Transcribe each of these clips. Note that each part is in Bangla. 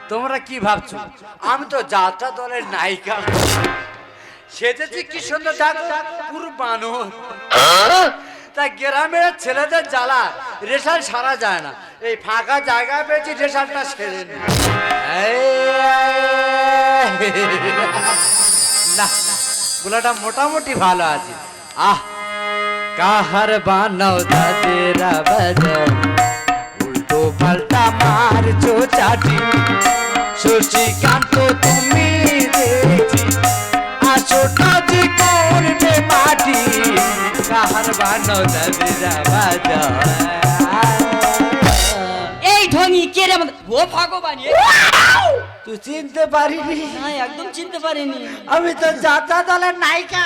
তোমরা কি ভাবছো আমি তো যাত্রা দলের নায়িকা সেজেছি কি সুন্দর পুরো বানর তা গ্রামের ছেলেদের জ্বালা রেশাল সারা যায় না এই ফাঁকা জায়গায় পেয়েছি রেশালটা সেরে নি না গুলাটা মোটামুটি ভালো আছে আহ কাহার বানাও দাদেরা বাজাও উল্টো পাল্টা মারছো চাটি শশীকান্ত তুমি দেখছি আসো কাজ করবে মাটি কাহার বানাও দাদেরা বাজাও এই ঢঙি কে রে আমাদের ও ভগবান তুই চিনতে পারিনি না একদম চিনতে পারিনি আমি তো যাত্রা দলের নায়িকা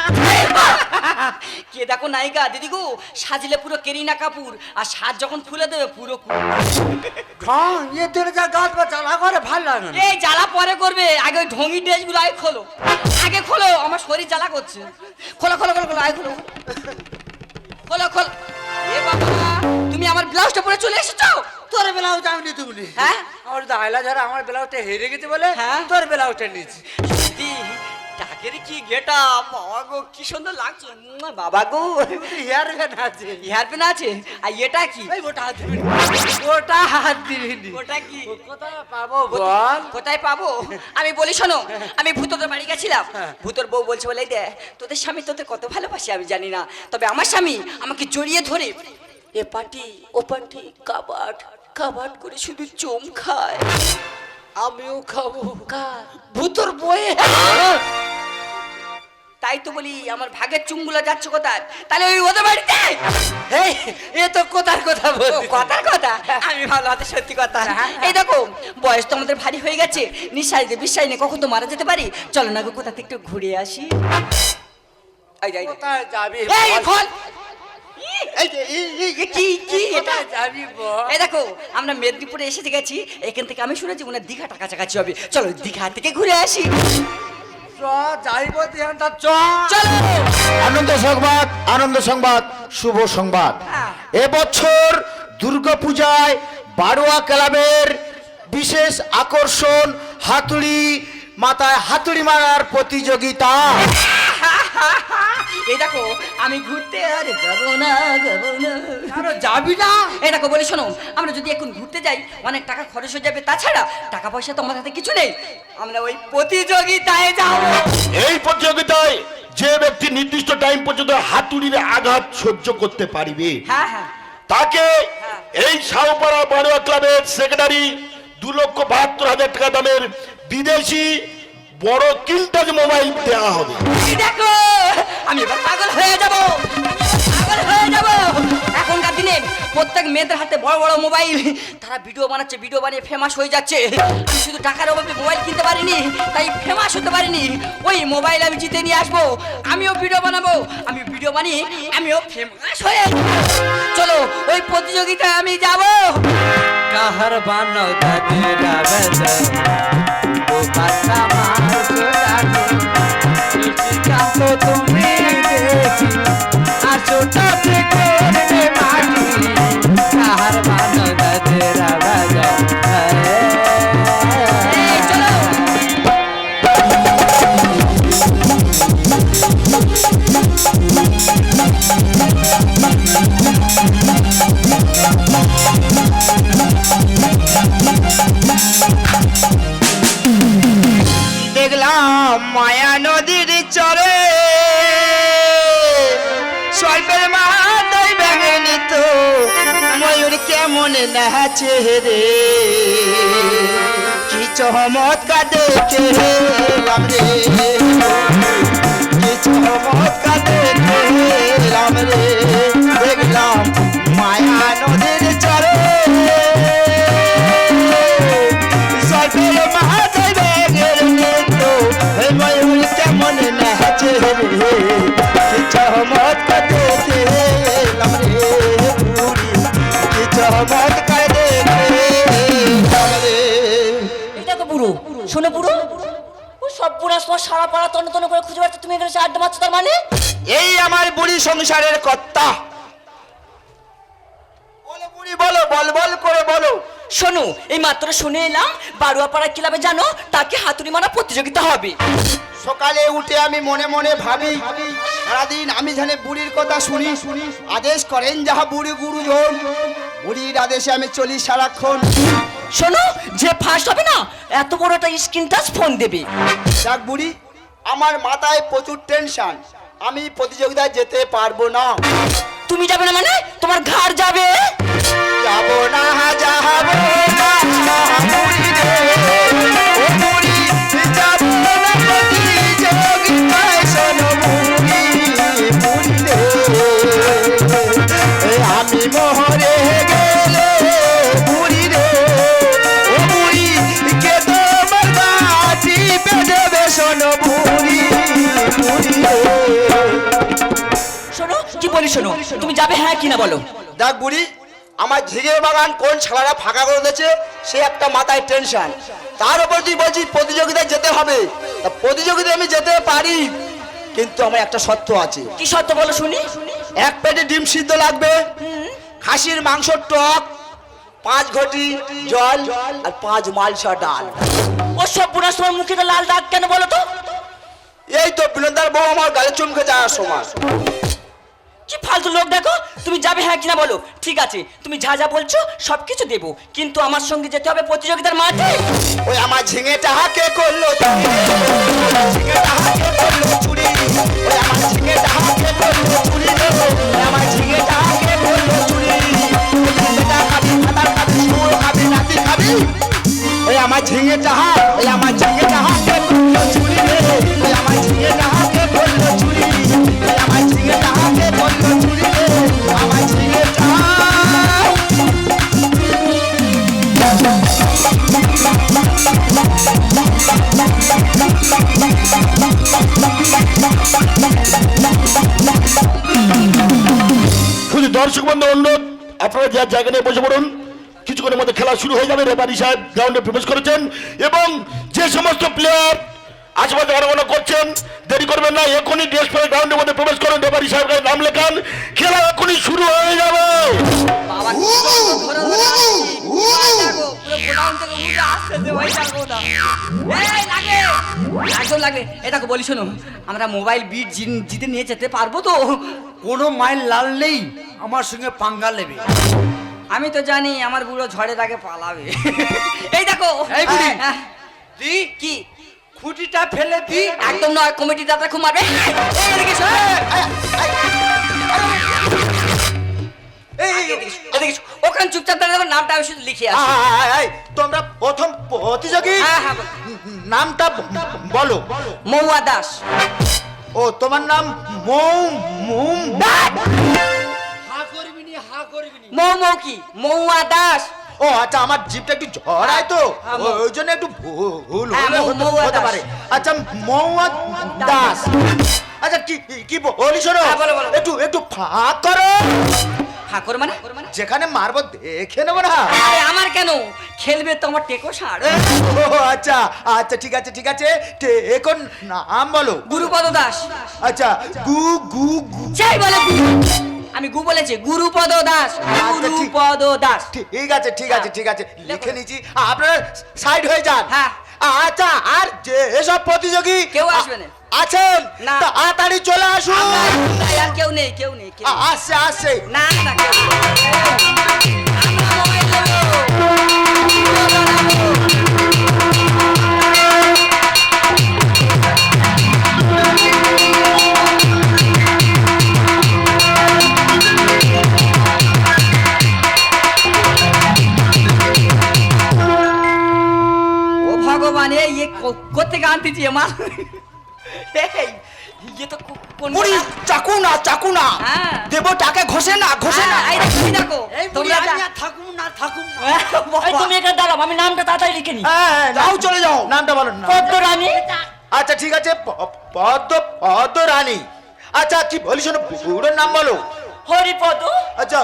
কে দেখো নায়িকা দিদি গো সাজলে পুরো কেরিনা কাপুর আর সাজ যখন খুলে দেবে পুরো ঢং এ তোর যা গাছ বা জ্বালা করে ভালো লাগে না এই জ্বালা পরে করবে আগে ওই ঢঙি ড্রেসগুলো আগে খোলো আগে খোলো আমার শরীর জ্বালা করছে খোলো খোলো খোলো খোলো আগে খোলো খোলো খোলো এ বাবা তুমি আমার ব্লাউজটা পরে চলে এসেছো তোর ব্লাউজ আমি নিতে বলি হ্যাঁ আমার দাইলা যারা আমার ব্লাউজটা হেরে গেছে বলে হ্যাঁ তোর ব্লাউজটা নিয়েছি দিদি টাকের কি গেটা বাবা গো কি সুন্দর লাগছে বাবা গো হেয়ার ব্যান্ড আছে হেয়ার পেন আছে আর এটা কি এই ওটা হাত দিবি ওটা হাত দিবি ওটা কি কোথায় পাবো বল কোথায় পাবো আমি বলি শোনো আমি ভূতদের বাড়ি গেছিলাম ভূতর বউ বলছে বলে দে তোদের স্বামী তোদের কত ভালোবাসে আমি জানি না তবে আমার স্বামী আমাকে জড়িয়ে ধরে এ পাটি ও পাটি কাবাট কাবাট করে শুধু চুম খায় আমিও খাবো ভূতর বয়ে তাই তো বলি আমার ভাগের চুমগুলো যাচ্ছে কোথায় তাহলে ওই ওদের বাড়িতে এই এ তো কোথার কথা বল কথার কথা আমি ভালো হাতে সত্যি কথা এই দেখো বয়স তো আমাদের ভারী হয়ে গেছে নিঃশ্বাস দিয়ে বিশ্বাস নেই কখন তো মারা যেতে পারি চলো না গো কোথা থেকে একটু ঘুরে আসি কোথায় যাবি এই খোল কি কি এটা যাবি বল এই দেখো আমরা মেদিনীপুরে এসে গেছি এখান থেকে আমি শুনেছি ওনার দীঘাটা কাছাকাছি হবে চলো দীঘা থেকে ঘুরে আসি যাইব ধ্যানটা চলো আনন্দ সংবাদ শুভ সংবাদ এবছর দুর্গাপূজায় বারোয়া ক্লাবের বিশেষ আকর্ষণ হাতুড়ি মাথায় হাতুড়ি মারার প্রতিযোগিতা এই দেখো আমি ঘুরতে আর যাবো না যাবি না এই দেখো বলি শোনো আমরা যদি এখন ঘুরতে যাই অনেক টাকা খরচ হয়ে যাবে তাছাড়া টাকা পয়সা তো আমার হাতে কিছু নেই আমরা ওই প্রতিযোগিতায় যাবো এই প্রতিযোগিতায় যে ব্যক্তি নির্দিষ্ট টাইম পর্যন্ত হাতুড়ির আঘাত সহ্য করতে পারবে হ্যাঁ হ্যাঁ তাকে এই শাহপাড়া বারোয়া ক্লাবের সেক্রেটারি 2,72,000 টাকা দামের বিদেশি বড় কিন্টাজ মোবাইল দেওয়া হবে দেখো আমি এবার পাগল হয়ে যাবো এখনকার দিনে প্রত্যেক মেয়েদের হাতে বড় বড় মোবাইল তারা ভিডিও বানাচ্ছে ভিডিও বানিয়ে ফেমাস হয়ে যাচ্ছে আমি শুধু টাকার অভাবে মোবাইল কিনতে পারিনি তাই ফেমাস হতে পারিনি ওই মোবাইল আমি জিতে নিয়ে আসবো আমিও ভিডিও বানাবো আমি ভিডিও বানিয়ে আমিও ফেমাস হয়ে চলো ওই প্রতিযোগিতায় আমি যাবো কাহার বানাও দাদেরা বাজাও ও বাচ্চা মারছো ডাকে শশীকান্ত তুমি দেখি আসো কাছে করবে মাটি কাহার বানাও দাদেরা বাজাও এই চলো দেখলাম মায়া নদীর চরে স্বল্পের মাথায় ব্যাঙে নিত ময়ূর কেমন নাচে রে কি চমৎকার দেখলাম রে কি চমৎকার দেখলাম রে দেখলাম মায়া নদীর চরে স্বল্পের মাথায় ব্যাঙের নিত ময়ূর কেমন নাচে রে কি চমৎকার দেখলাম রে কি চমৎকার দেখলাম রে এটা তো বুড়ো শোনো বুড়ো ও সব বুড়া তোমার সারা পাড়া তন্ন তন্ন করে খুঁজে বেড়াচ্ছে তুমি এখানে এসে আড্ডা মারছো তার মানে এই আমার বুড়ি সংসারের কর্তা বল বল করে বলো। শোনো, এই মাত্র শুনে এলাম বারুয়াপাড়া ক্লাবে জানো তাকে হাতুড়ি মারা প্রতিযোগিতা হবে। সকালে উঠে আমি মনে মনে ভাবি, সারাদিন আমি জানি বুড়ির কথা শুনি, আদেশ করেন যাহা বুড়ি গুরুজন, বুড়ির আদেশে আমি চলি সারাক্ষণ। শোনো, যে ফার্স্ট হবে না এত বড় একটা স্ক্রিন টাচ ফোন দেবে। যাক বুড়ি, আমার মাথায় প্রচুর টেনশন, আমি প্রতিযোগিতায় যেতে পারবো না। তুমি যাবে না মানে তোমার ঘাড় যাবে। যাবো না যাবো না বুড়ি রে, ও বুড়ি যাবো না প্রতিযোগিতায়, শোনো বুড়ি, বুড়ি রে আমি মরে গেলে বুড়ি রে, ও বুড়ি কে তোমার বাঁচি বেজবে, শোনো বুড়ি, বুড়ি রে। শোনো কি বলি, শোনো তুমি যাবে হ্যাঁ কিনা বলো। দেখ বুড়ি, আমার ঝিঙে বাগান কোন ছাড়ারা ফাঁকা করে দিয়েছে, সে একটা মাথায় টেনশন, তার উপর তুই বলছিস প্রতিযোগিতায় যেতে হবে। তা প্রতিযোগিতায় আমি যেতে পারি, কিন্তু আমার একটা শর্ত আছে। কি সত্য বলো শুনি। এক পেটে ডিম সিদ্ধ লাগবে, খাসির মাংস টক, 5 ঘটি জল আর 5 মালসা ডাল। ও সব পুরা তোমার মুখে তো লাল দাগ কেন বলো তো। এই তো বিনোদার বউ আমার গালে চমকে যাওয়ার সময়। কি ফালতু লোক দেখো, তুমি যাবে হ্যাঁ কিনা বলো। ঠিক আছে, তুমি যা যা বলছো সবকিছু দেবো, কিন্তু আমার সঙ্গে যেতে হবে প্রতিযোগিতার মাঠে। ওই আমার ঝিঙেটা হাকে করলো চুরি, ঝিঙেটা হাকে করলো চুরি, ওই আমার ঝিঙেটা হাকে করলো চুরি, ওই আমার ঝিঙেটা হাকে করলো চুরি। বেটা খাবি, খাবার খাবি, সুর খাবি, নাতি খাবি, ওই আমার ঝিঙেটা হাক, ওই আমার ঝিঙেটা হাকে করলো চুরি রে, ওই আমার ঝিঙেটা হাকে করলো চুরি, ওই আমার ঝিঙেটা হাকে করলো চুরি রে, আমার ঝিঙেটা শুধু দর্শক বন্ধু অনুরোধ, আপনারা যার জায়গা নিয়ে বসে পড়ুন, কিছুক্ষণের মধ্যে খেলা শুরু হয়ে যাবে। রেফারি সাহেব গ্রাউন্ডে প্রবেশ করেছেন এবং যে সমস্ত প্লেয়ার আশেপাশে আনাগোনা করছেন দেরি করবেন না, এখনই ড্রেস পরে গ্রাউন্ডের মধ্যে প্রবেশ করেন, রেফারি সাহেবের নাম লেখান, খেলা এখনই শুরু হয়ে যাবে। বাবা কি ধরে ধরে আসছি। দেখো, পুরো গোডাউন থেকে উঠে আসছে যে ওই দেখো না। এই লাগে, একদম লাগে। এই দেখো বলি শোনো, আমরা মোবাইল বিট জিতে নিয়ে যেতে পারবো তো? কোনো মাইল লাল নেই আমার সঙ্গে পাঙ্গা নেবে। আমি তো জানি আমার বুড়ো ঝড়ের আগে পালাবে। এই দেখো, এই বুড়ি, হ্যাঁ, দি কি খুঁটিটা ফেলে দি। একদম নয়, কমিটি দাদা খুব মারবে। এই এদিকে এসো, এদিকে এসো। ওখানে চুপচাপ দাঁড়িয়ে থাকো, নামটা আমি শুধু লিখে আসি। তোমরা প্রথম প্রতিযোগী হ্যাঁ হ্যাঁ, নামটা বলো। মৌয়া দাস। ও তোমার নাম মৌ মৌ হা করবি নি, হা করবি নি। মৌ মৌ কি মৌয়া দাস। ও আচ্ছা, আমার জিভটা একটু ঝরায় তো, হ্যাঁ, মৌ। ওই জন্য একটু ভুল হ্যাঁ, হলে মৌয়া হতে দাস। পারে। আচ্ছা মৌয়া দাস, আচ্ছা কি কি বলি শোনো, হ্যাঁ, বলো, বলো। একটু একটু ফাঁক করো, ঠাকুর মানে যেখানে মারবো দেখে নেবো না। আরে আমার কেন, খেলবে তো আমার টেকো সার। ও আচ্ছা আচ্ছা, ঠিক আছে ঠিক আছে, এখন নাম বলো। গুরুপদ দাস। আচ্ছা গু গু গু, চাই বলে গু। আমি গু বলেছি, গুরুপদ দাস। আচ্ছা, ঠিক। গুরুপদ দাস। ঠিক আছে ঠিক আছে ঠিক আছে, লিখে নিয়েছি, আপনারা সাইড হয়ে যান। হ্যাঁ। আচ্ছা, আর যে এসব প্রতিযোগী কেউ আসবে না। আছেন না। তাড়াতাড়ি চলে আসুন। আর কেউ নেই, কেউ নেই, কেউ নেই। আসছে আসছে। না না, কেউ নেই। আমরা মোবাইল নেবো। ও ভগবান, এই কোথেকে আনতেছি আমার? এই ये तो কোন বুড়ি চাকু না হ্যাঁ। দেবো টাকে ঘষে না এই দেখো, এই দেখো এই বুড়ি, তোমরা আমি আর থাকুম না, থাকুম না। এই তুমি এটা দাঁড়াও, আমি নামটা তাড়াতাড়ি লিখে নি। হ্যাঁ, যাও চলে যাও, নামটা বলো না। পদ্ম রানী। আচ্ছা ঠিক আছে, পদ্ম রানী। আচ্ছা কি বলি শোনো, বুড়োর নাম বলো। হরিপদ। আচ্ছা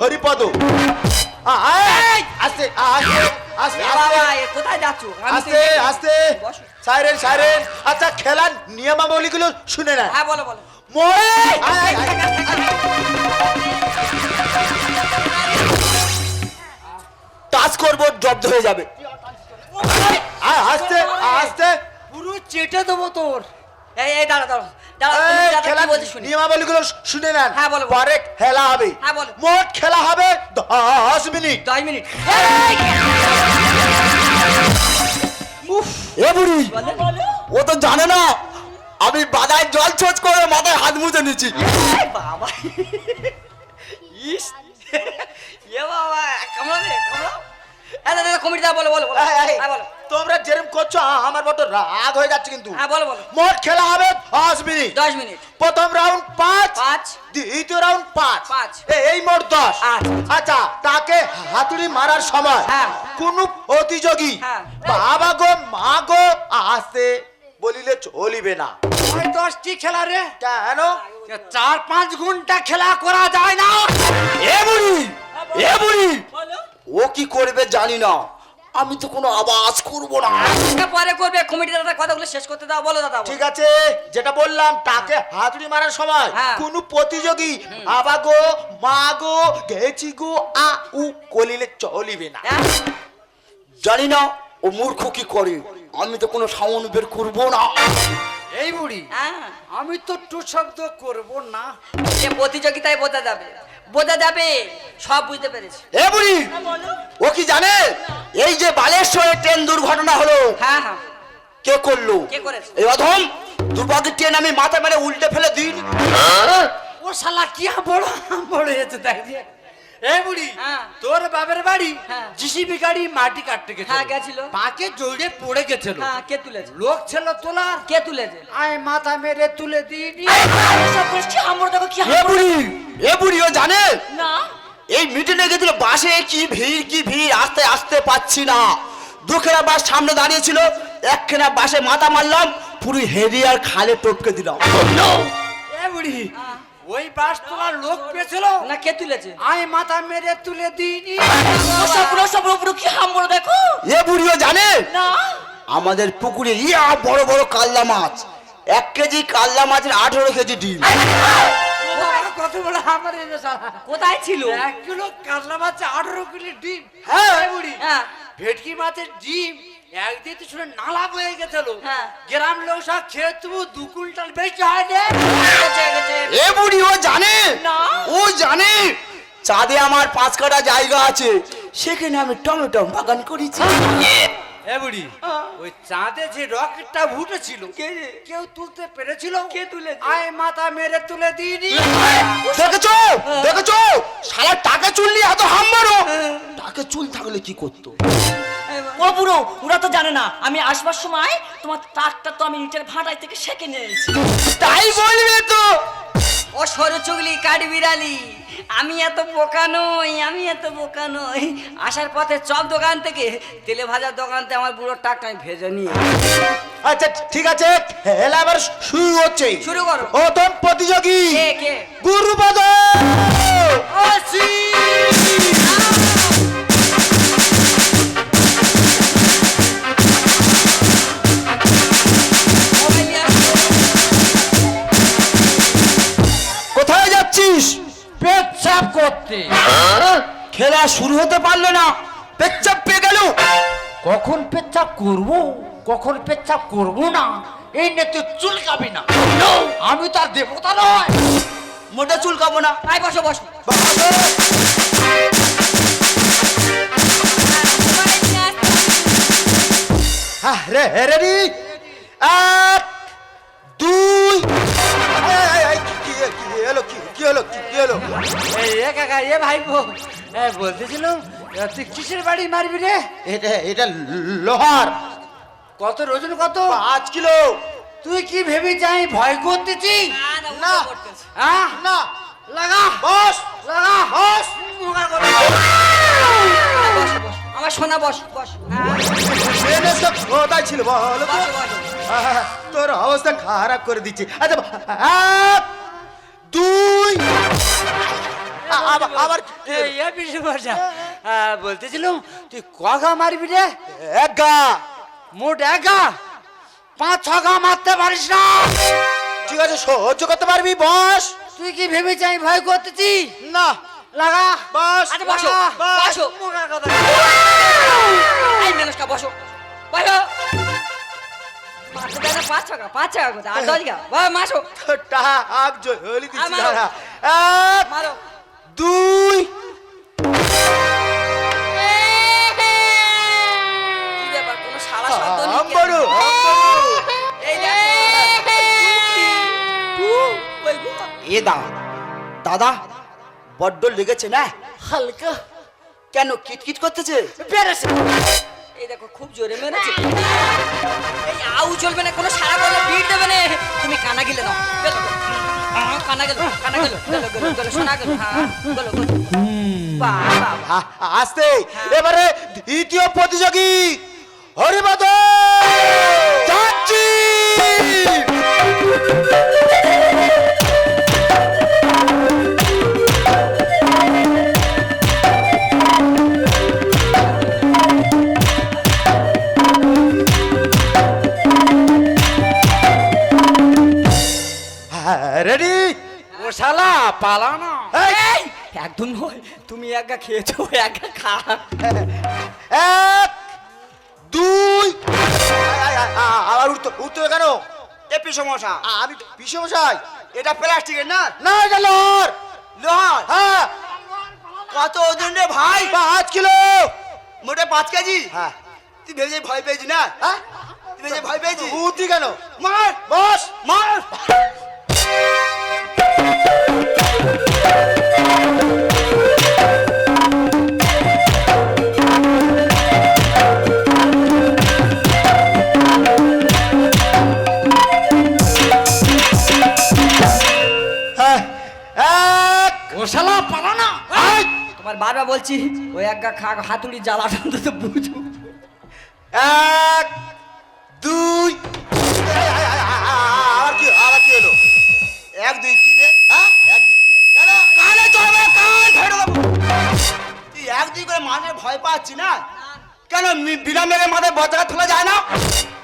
হরিপদ। এই! আস্তে আস্তে আস্তে বাবা, এ কোথায় যাচ্ছ? আমি তো আস্তে আস্তে, বসো। Siren siren. আচ্ছা খেলার নিয়মাবলীগুলো শুনে না। হ্যাঁ বলো বলো। মই করবো জব্দ হয়ে যাবে। আস্তে আস্তে পুরো চেটে দেবো তোর। এই দাঁড়া দাঁড়া দাঁড়া, তুমি এই, দাদা কি খেলার বলছিস শুনি। নিয়মাবলীগুলো শুনে নেন। হ্যাঁ, বলো। পরে খেলা হবে। হ্যাঁ, বলো। মোট খেলা হবে 10 মিনিট। 10 মিনিট। এ বুড়ি, ও তো জানে না আমি বাদায় জল ছোঁচ করে মাথায় হাত মুছে নিচ্ছি। বাবা ইস এ বাবা কামড়াবে কামড়াও। দাদা কমিটি দা বলো বলো বলো। হ্যাঁ বলো। তোমরা যেরকম করছো আমার বড় রাগ হয়ে যাচ্ছে কিন্তু। হ্যাঁ বলো বলো। মোট খেলা হবে 10 মিনিট। 10 মিনিট। প্রথম রাউন্ড 5, 5 দ্বিতীয় রাউন্ড 5। 5 এই মোট 10। আচ্ছা। আচ্ছা, তাকে হাতুড়ি মারার সময় হ্যাঁ। কোন প্রতিযোগী হ্যাঁ। বাবা গো মা গো আসতে বলিলে চলিবে না। 10টি খেলা রে, কেন? 4-5 ঘন্টা খেলা করা যায় না। এ বুড়ি, এ বুড়ি, বলো। ও কি করবে জানি না, আমি তো কোনো আওয়াজ করব না। এটা পরে করবে, কমিটি দাদা কথাগুলো শেষ করতে দাও। বলো দাদা বলো। ঠিক আছে, যেটা বললাম তাকে হাতুড়ি মারার সময় হ্যাঁ। কোন প্রতিযোগী বাবা গো মা গো গেছি গো আ উ কলিলে চলিবে না। হ্যাঁ? জানি না ও মূর্খ কি করে, আমি তো কোনো সাউন্ড বের করবো না। এই বুড়ি, হ্যাঁ। আমি তো টু শব্দ করব না। এ প্রতিযোগিতায় বোঝা যাবে, বোঝা যাবে, সব বুঝতে পেরেছি। এ বুড়ি, ও কি জানে এই যে বালেশ্বরে ট্রেন দুর্ঘটনা হলো হ্যাঁ হ্যাঁ। কে করলো? কে করেছে? এই অধম দুর্ভাগ্যের ট্রেন আমি মাথা মেরে উল্টে ফেলে দিন। ও শালা কি বড় বড় হয়েছে দেখ দিয়ে। এই বুড়ি, হ্যাঁ। তোর বাবার বাড়ি হ্যাঁ। জিসিবি গাড়ি মাটি কাটতে গেছিল। হ্যাঁ, গেছিল। পাকে জড়িয়ে পড়ে গেছিল। হ্যাঁ, কে তুলেছে? লোক ছিল তোলার, কে তুলেছে? আয় মাথা মেরে তুলে দিইনি। আমরা দেখো কি এ বুড়ি, এ বুড়ি ও জানে না। এই মিটিংয়ে গেছিল বাসে কি ভিড়, আস্তে আস্তে পাচ্ছি না। দুখানা বাস সামনে দাঁড়িয়ে ছিল, একখানা বাসে মাথা মারলাম, পুরো হেরি আর খালে টপকে দিলাম। এ বুড়ি, ওই বাস তোলার লোক পেয়েছিল না, কে তুলেছে? আয় মাথা মেরে তুলে দিইনি। কি আমরা দেখো এ বুড়িও জানে না। আমাদের পুকুরে ইয়া বড় বড় কাল্লা মাছ, 1 কেজি কাল্লা মাছের 18 কেজি ডিম। কত বড় আমার এনে শালা। কোথায় ছিল? 1 কিলো কাতলা মাছ 18 কিলো ডিম। হ্যাঁ। এ বুড়ি, হ্যাঁ। ভেটকি মাছের ডিম একদিন তো শুনে নালা বয়ে গেছিল। হ্যাঁ। গ্রাম লোক সব খেয়ে তবু 2 কুইন্টাল বেশি হয় রে। এ বুড়ি ও জানে না। ও জানে চাঁদে আমার 5 কাঠা জায়গা আছে, সেখানে আমি টমেটো বাগান করেছি। এ বুড়ি, ওই চাঁদে যে রকেটটা উঠেছিল কেউ তুলতে পেরেছিল? কে তুলেছে? আয় মাথা মেরে তুলে দিইনি। দেখেছো দেখেছো শালা টাকা চুল নিয়ে এত হামবারো। টাকা চুল থাকলে কি করতো? ও বুড়ো, ওরা তো জানে না আমি আসবার সময় তোমার তাকটা তো আমি ইটের ভাটাই থেকে সেকে নিয়ে এসেছি। তাই বলবে তো। ও সরু চুগলি কাঠ বিড়ালি, আমি এত বোকা নই, আমি এত বোকা নই। আসার পথে চপ দোকান থেকে তেলে ভাজার দোকান থেকে আমার বুড়োর টাকটা আমি ভেজে নিয়ে। আচ্ছা ঠিক আছে, খেলা এবার শুরু হচ্ছে। শুরু করো। প্রথম প্রতিযোগী কে কে? গুরুপদ। মোবাইল নিয়ে আসো। কোথায় যাচ্ছিস? পেচ্ছাপ করতে। খেলা শুরু হতে পারলো না, পেচ্ছাপ পেয়ে গেল। কখন পেচ্ছাপ করব, কখন পেচ্ছাপ করব না, এই নিয়ে তুই চুলকাবি না। আমি তার দেবতা নয়। মোটে চুল কাবো না। আয় বসো বসো। হ্যাঁ রে, রেডি? 1 2। কি হলো কি হলো? এ কাকা, এ ভাইপো, বলতেছিলাম তুই কিসের বাড়ি মারবি রে? এটা লোহার। কত ওজন কত? 5 কিলো। তুই কি ভেবে যাই ভয় করতেছি? না হ্যাঁ, না, লাগা বস লাগা বস। বসো বসো। আমার সোনা বস বস। ট্রেনে তো কোথায় ছিল বল তো? বসো বসো। তোর অবস্থা খারাপ করে দিচ্ছে। আচ্ছা 1 2। আবার বলতেছিলাম তুই কগা মারবি রে? 1 গা। মোট 1 গা, 5-6 গা মারতে পারিস না। ঠিক আছে, সহ্য করতে পারবি, বস। তুই কি ভেবে চাই ভয় করতেছি? না লাগা বাস আচ্ছা বসো বসো মুখের কথা এই মানুষটা বসো বসো 5 টাকা 5 টাকা কথা আর 10 টাকা বা মাসো টাকা আগ হলি দিছি আমার- দাঁড়া এক মারো দুই কি ব্যাপার কোনো সারা শব্দ নেই আম্বারু এই দেখো ওই গো এ দাদা বড্ড লেগেছে না হালকা কেন কিটকিট করতেছে বেরেছে এই দেখো খুব জোরে মেরেছে এই আউ চলবে না কোনো সারা বলে ভিড় দেবে না তুমি কানা গেলে নাও গেলো কানা গেল শোনা গেল হ্যাঁ গেলো বাবা আসতে এবারে দ্বিতীয় প্রতিযোগী হরিপদ যাচ্ছি রেডি ও শালা পালানো এই একদম নয় তুমি একা খেয়েছো একা খা এক দুই আবার উঠতে কেন এ পিসমশা আমি পিসমশাই এটা প্লাস্টিকের না না এটা লোহার লোহার হ্যাঁ কত ওজন রে ভাই 5 কিলো মোটে 5 কেজি হ্যাঁ তুই ভেবে ভয় পেয়েছি না হ্যাঁ তুই ভেবে ভয় পেয়েছি উঠি কেন মার বস মার ও শালা পালানো তোমার বারবার বলছি ওই একা খা হাতুড়ি জ্বালাটা অন্তত বুঝো এক দুই আবার কি হলো এক দুই কি রে হ্যাঁ এক দুই কি কেন কানে চলবে কান ফেড়ে দেবো তুই এক দুই করে মানে ভয় পাচ্ছি না কেন বিনা মেরে মাথায় বচাকা তোলা যায় না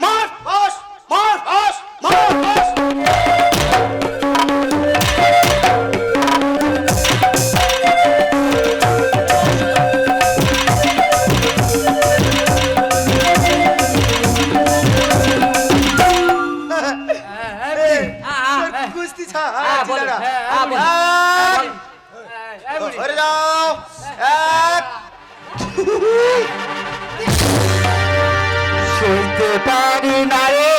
মার বস মার বস মার বস কুস্তি ছা বলো দাঁড়া বলো ধরে যাও এক সইতে পারি না রে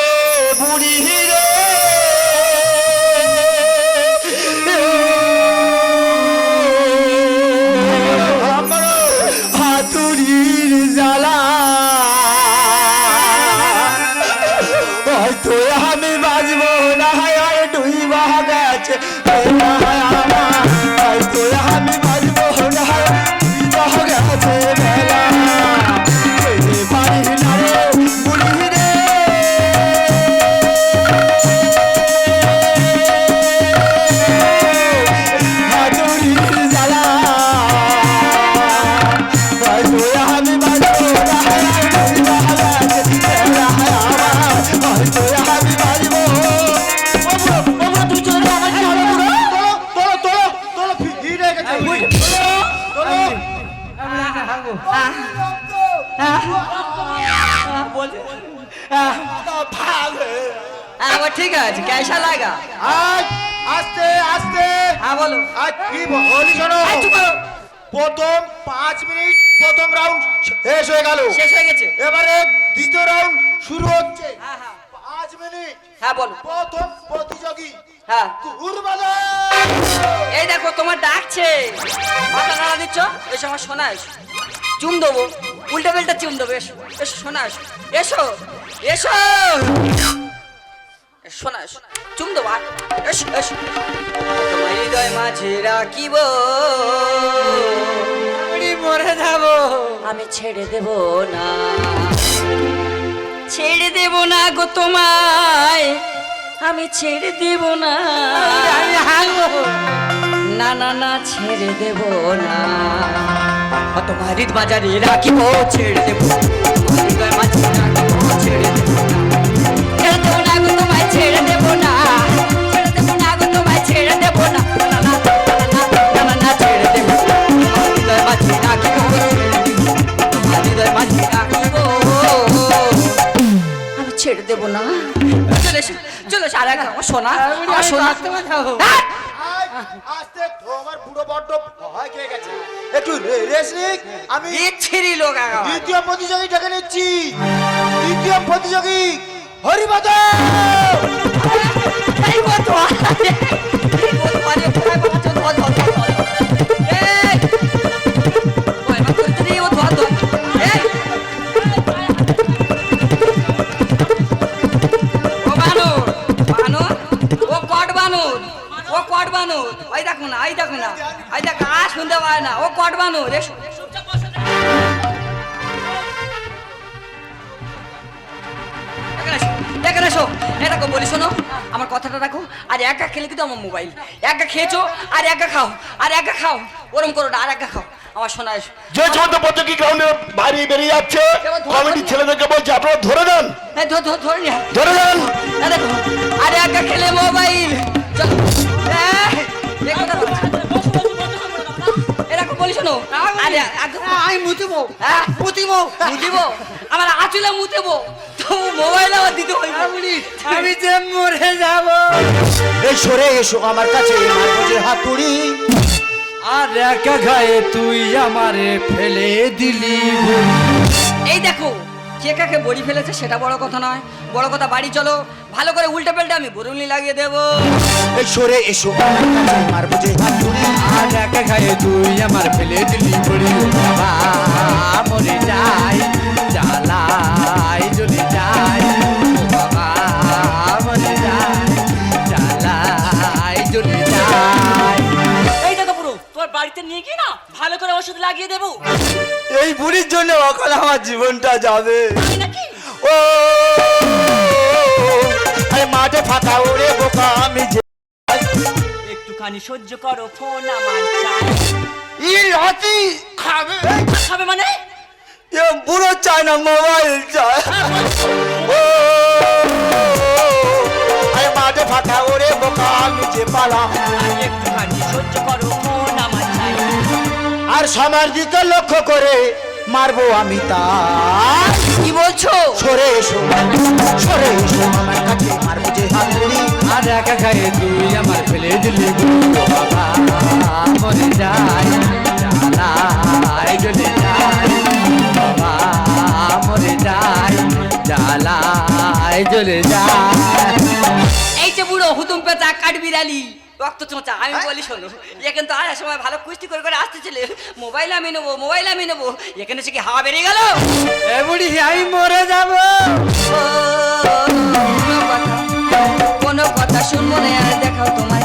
বুড়ি রে হাতুড়ির জ্বালা হয়তো আমি বাজবো না হয় আর ডুইবা গেছে হয়তো আমি বাজবো না হয় ডুইবা গেছে বেলা যেতে পারি না রে বুড়ি রে হাতুড়ির জ্বালা হয়তো আমি বাজবো না হয় আর ডুইবা গেছে বেলা হয়তো আমি বাজবো তুই চলে আমার কি হবে তোলো ভিড় হয়ে গেছে वो ठीक है कैसा लगा আজ আস্তে আস্তে हाँ बोलो আজ কি বলি শোনো চুপ করো প্রথম 5 মিনিট প্রথম রাউন্ড শেষ হয়ে গেল শেষ হয়ে গেছে এবারে দ্বিতীয় রাউন্ড শুরু হচ্ছে হ্যাঁ হ্যাঁ 5 মিনিট হ্যাঁ বলো প্রথম প্রতিযোগী হ্যাঁ কুরবালা এই দেখো তোমার ডাকছে মাথা নাড়া দিচ্ছ এসো আমার শোনা এসো চুম দেবো উল্টা বেলটা চুম দেবো এসো এসো শোনা এসো এসো এসো শোনা এসো চুম দেবো আর এসো এসো তোমার হৃদয় মাঝে রাখিব আমি মরে যাব আমি ছেড়ে দেব না ছেড়ে দেব না গো তোমায় আমি ছেড়ে দেব না না না না ছেড়ে দেব না তোমার হৃদ বাজারে রাখিব ছেড়ে দেব তোমার হৃদয় মাঝে রাখিব ছেড়ে দেব না ছেড়ে দেব না গো তোমায় ছেড়ে দেব না ছেড়ে দেব না গো তোমায় ছেড়ে দেব না না না না না না ছেড়ে দেব পারবো না। চলে এসো, চলে এসো, আর এক আমার সোনা, আমার সোনা। হ্যাঁ! আস্তে তোমার বুড়ো বড্ড ভয় খেয়ে গেছে। একটু রেস নিক, আমি বিচ্ছিরি লোক একেবারে। দ্বিতীয় প্রতিযোগী ডেকে নিচ্ছি। দ্বিতীয় প্রতিযোগী হরিপদ। এই বদুয়া, এই বদুয়া রে, কোথায় পালাচ্ছ? ধর, ধর, ধর, ধর। এই! ভয় না করতে নেই, ও ধর, ধর। এই! ও বানর, বানর, ও কট বানর, ও কট বানর। ওই দেখো না, এই দেখো না, এই দেখো, আর শুনতে পায় না, ও কট বানর। এসো। এখানে এসো, এটাকে বলি শোনো, আমার কথাটা রাখো। আর একা খেলে কিন্তু আমার মোবাইল, একা খেয়েছো আর একা খাও, আর একা খাও, ওরম করো না, আর একা খাও। আমার শোনা এসো। যে সমস্ত প্রতিযোগী গ্রাউন্ডে বাইরে বেরিয়ে যাচ্ছে কমিটির ছেলেদেরকে বলছে আপনারা ধরে নেন, হ্যাঁ, ধর ধর ধরে নিয়ে ধরে নেন। দেখো, আর একা খেলে মোবাইল। চলো, এই কথা বলো। এরকম বলি শোনো, আরে আমি মুতিবো, হ্যাঁ মুতিবো, মুতিবো, আমার আঁচলে মুতিবো, তো মোবাইল আমার দিতে হইব। আমি যে মরে যাবো। এই সরে এসো আমার কাছে, মারবো যে হাতুড়ি। আর একা গায়ে তুই আমারে ফেলে দিলি। এই দেখো, কে কাকে বড়ি ফেলেছে সেটা বড় কথা নয়, বড় কথা বাড়ি চলো, ভালো করে উল্টে পাল্টে আমি বরুণি লাগিয়ে দেবো। এই সরে এসো আমার কাছে, মারবো যে হাতুড়ি। আর একা গায়ে তুই আমার ফেলে দিলি বড়ি। বাবা মরে যাই, জ্বালাই জ্বলে যাই। ও বাবা মরে যাই, জ্বালাই জ্বলে যাই। এই দেখো পুরো, তোর বাড়িতে নিয়ে গিয়ে না ভালো করে ওষুধ লাগিয়ে দেবো। এই বুড়ির জন্য এখন আমার জীবনটা যাবে। তাই নাকি? ও আরে মাঠে ফাঁকা ওরে বোকা আমি যে একটুখানি সহ্য করো, ফোন আমার চাই। ই রাতি খাবে। খাবে মানে? এ বুড়ো চায় না, মোবাইল চায়। ও আরে মাঠে ফাঁকা ওরে বোকা আমি যে পালাম। আর একটুখানি সহ্য করো, ফোন আমার চাই। আর সমাজ দিকে লক্ষ্য করে মারবো আমি তার। কি বলছো? সরে এসো, সরে এসো আমার কাছে, মারবো যে হাতুড়ি। আর একা গায়ে তুই আমার ফেলে দিলি বড়ি। ও বাবা মরে যাই, জ্বালাই জ্বলে যাই। বাবা মরে যাই, জ্বালাই জ্বলে যাই। এই যে বুড়ো হুতুম পেঁচা কাঠবিড়ালি রক্ত চোঁচা, আমি বলি শোনো, এ কিন্তু আসার সময় ভালো কুস্তি করে করে আসতেছিলে, মোবাইল আমি নেবো, মোবাইল আমি নেবো, এখানে সে কি হাওয়া বেরিয়ে গেল? এ বুড়ি আমি মরে যাবো। কোনো কথা শুনবো না, আর দেখাও তোমার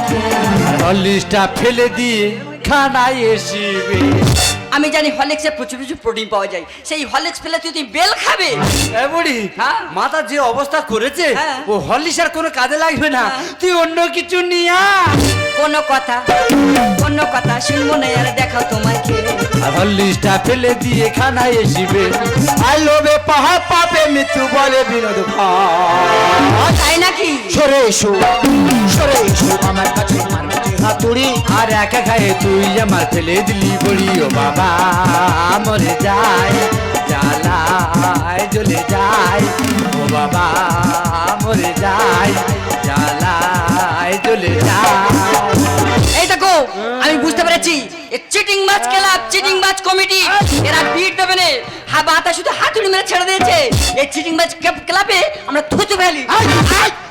হলিসটা ফেলে দিয়ে খানায় এসিবে। আমি জানি হরলিক্সে প্রচুর প্রচুর প্রোটিন পাওয়া যায়, সেই হরলিক্স ফেলে তুই বেল খাবে। এ বুড়ি, হ্যাঁ? মাথা যে অবস্থা করেছে, হ্যাঁ। ও হরলিক্স আর কোনো কাজে লাগবে না। হ্যাঁ। তুই অন্য কিছু নিয়ে আয়। কোনো কথা শুনবো না, আর দেখাও তোমার আর হরলিক্সটা ফেলে দিয়ে খানায় এসিবে। আই লোভে পাহাড় পাপে মৃত্যু বলে বিনোদ ভাই। তাই নাকি? সরে এসো, সরে এসো আমার কাছে, মারবো যে হাতুড়ি। আর একা গায়ে তুই আমার ফেলে দিলি বড়ি। ও বাবা মরে যাই, জ্বালাই জ্বলে যাই। ও বাবা মরে যাই, জ্বালাই জ্বলে যাই। এই দেখো, আমি বুঝতে পেরেছি, চিটিং মাছ ক্লাব, চিটিং মাছ কমিটি, এরা বিট দেবে না, হ্যাঁ বাতা শুধু হাতুড়ি মেরে ছেড়ে দিয়েছে। এই চিটিং মাছ ক্লাবে আমরা থুতু ফেলি।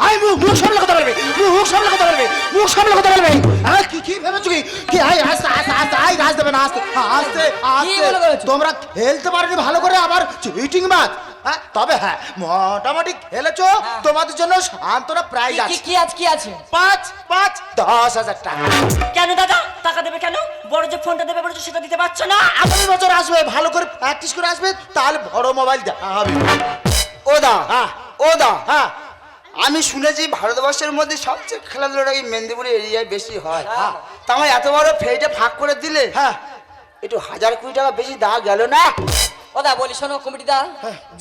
আই মুখ সামলে কথা বলবে, মুখ সামলে কথা বলবে, মুখ সামলে কথা বলবে। আই কি ভেবেছো কি আই আস্তে আস্তে আস্তে আই রাজ দেবে না, আস্তে আস্তে কি বলে বলেছো? তোমরা খেলতে পারোনি ভালো করে, আবার চিটিং মাছ। হ্যাঁ তবে হ্যাঁ মোটামুটি খেলেছো, তোমাদের জন্য সান্ত্বনা প্রাইজ আছে। কি আছে? 10,000 টাকা। কেন দাদা টাকা দেবে কেন? বড় যে ফোনটা দেবে বলেছো সেটা দিতে পারছো না? আগামী বছর আসবে, ভালো করে প্র্যাকটিস করে আসবে, তাহলে বড় মোবাইল দেখা হবে। ও দা, হ্যাঁ ও দা, হ্যাঁ আমি শুনেছি ভারতবর্ষের মধ্যে সবচেয়ে খেলাধুলাটা এই মেদিনীপুর এরিয়ায় বেশি হয়। হ্যাঁ। তা আমার এত বড় ফেরিটা ফাঁক করে দিলে হ্যাঁ একটু 1,000 টাকা বেশি দাও গেল না? ওদা বলি শোনো কমিটিদা,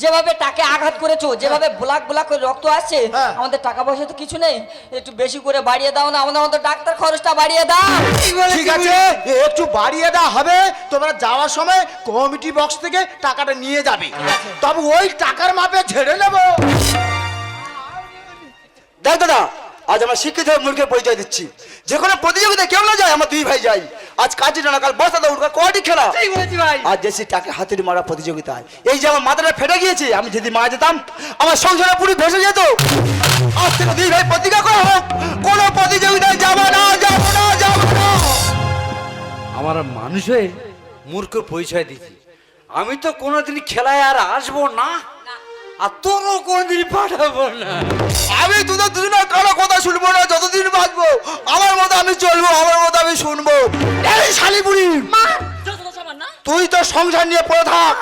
যেভাবে টাকে আঘাত করেছো, যেভাবে ব্লাক ব্লাক করে রক্ত আসছে, হ্যাঁ। আমাদের টাকা পয়সা তো কিছু নেই, একটু বেশি করে বাড়িয়ে দাও না, আমাদের ডাক্তার খরচটা বাড়িয়ে দাও। ঠিক আছে, একটু বাড়িয়ে দেওয়া হবে। তোমরা যাওয়ার সময় কমিটি বক্স থেকে টাকাটা নিয়ে যাবে, তবে ওই টাকার মাপে ছেড়ে নেবো। দেখ দাদা, আজ আমরা শিক্ষিত হয়ে মূর্খের পরিচয় দিচ্ছি। যে কোনো প্রতিযোগিতায় কেউ না যায়, আমরা দুই ভাই যাই। আজ কাজে না কাল বসা দাও উঠকা কটি খেলা। ঠিক বলেছি ভাই। আজ যেসি টাকে হাতের মারা প্রতিযোগিতায় এই যে আমার মাথাটা ফেটে গিয়েছে, আমি যদি মারা যেতাম আমার সংসারে পুরো ভেসে যেত। আজ থেকে দুই ভাই প্রতিজ্ঞা করা হোক, কোনো প্রতিযোগিতায় যাবো না, যাবো না, যাবো না। আমার মানুষ হয়ে মূর্খ পরিচয় দিচ্ছি। আমি তো কোনোদিন খেলায় আর আসবো না, আর তোরও কোনোদিন পাঠাবো না। আমি তোদের দুজনের কারো কথা শুনবো না যতদিন বাঁচবো। আমার মতো আমি চলবো, আমার মতো আমি শুনবো। এই শালিপুরি, তুই তো সংসার নিয়ে পড়ে থাক,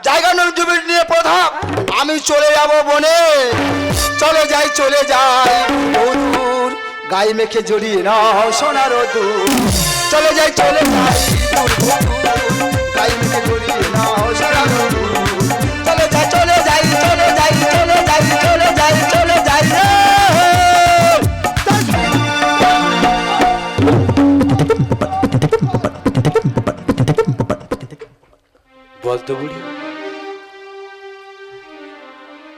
জায়গা জমি নিয়ে পড়ে থাক। আমি চলে যাব বনে, চলে যাই চলে যাই দূর, গায়ে মেখে জড়িয়ে নাও সোনার দূর। চলে যাই চলে যাই দূর, গায়ে মেখে জড়িয়ে নাও সোনার দূর। চলে যাই চলে যাই চলে যাই চলে যাই চলে যাই চলে যাই রে। বলতো বুড়ি,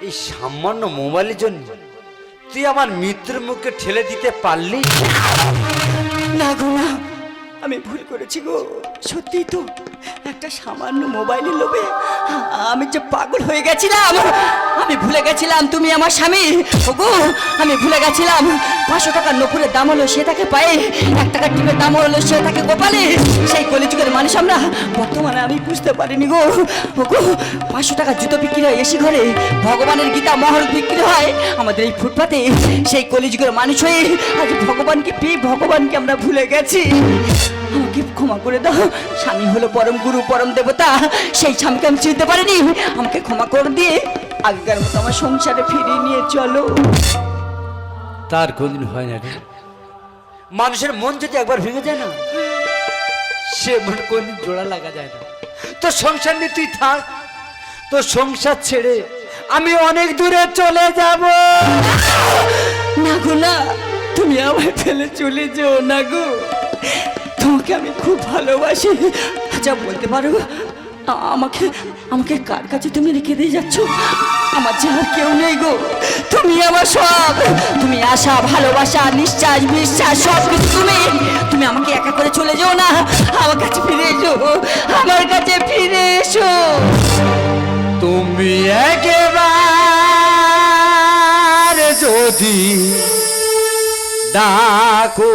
এই সামান্য মোবাইলের জন্য তুই আমার মৃত্যুর মুখে ঠেলে দিতে পারলি? না গো না, আমি ভুল করেছি গো। সত্যি তো একটা সামান্য মোবাইলের লোভে আমি যে পাগল হয়ে গেছিলাম। আমি ভুলে গেছিলাম তুমি আমার স্বামী। ওগো, আমি ভুলে গেছিলাম 500 টাকার নপুরের দাম হলো সে তাকে পায়ে, 1 টাকার টিপের দাম হলো সে তাকে গোপালে। সেই কলিযুগের মানুষ আমরা, বর্তমানে আমি বুঝতে পারিনি গো। ওগো, 500 টাকার জুতো বিক্রি হয় এসে ঘরে, ভগবানের গীতা মহরত বিক্রি হয় আমাদের এই ফুটপাতে। সেই কলিযুগের মানুষ হয়ে আজ ভগবানকে পেয়ে ভগবানকে আমরা ভুলে গেছি। আমাকে ক্ষমা করে দাও। স্বামী হলো পরম গুরু, পরম দেবতা। সেই স্বামীকে আমি চিনতে পারিনি। আমাকে ক্ষমা করে দিয়ে আগেকার মতো আমার সংসারে ফিরিয়ে নিয়ে চলো। তার কোনদিন হয় না রে। মানুষের মন যদি একবার ভেঙে যায় না, সে মন কোনদিন জোড়া লাগা যায় না। তোর সংসার নিয়ে তুই থাক, তোর সংসার ছেড়ে আমি অনেক দূরে চলে যাব। না গো না, তুমি আমায় ফেলে চলে যেও না গো। তোমাকে আমি খুব ভালোবাসি। আচ্ছা বলতে পারো আমাকে আমাকে কার কাছে তুমি রেখে দিয়ে যাচ্ছ? আমার যে আর কেউ নেই গো, তুমি আমার সব। তুমি আশা, ভালোবাসা, নিঃশ্বাস, বিশ্বাস সব কিছু তুমি। তুমি আমাকে একা করে চলে যেও না, আমার কাছে ফিরে এসো, আমার কাছে ফিরে এসো। তুমি একবার যদি ডাকো,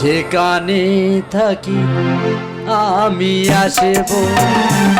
যেখানে থাকি আমি আসবো।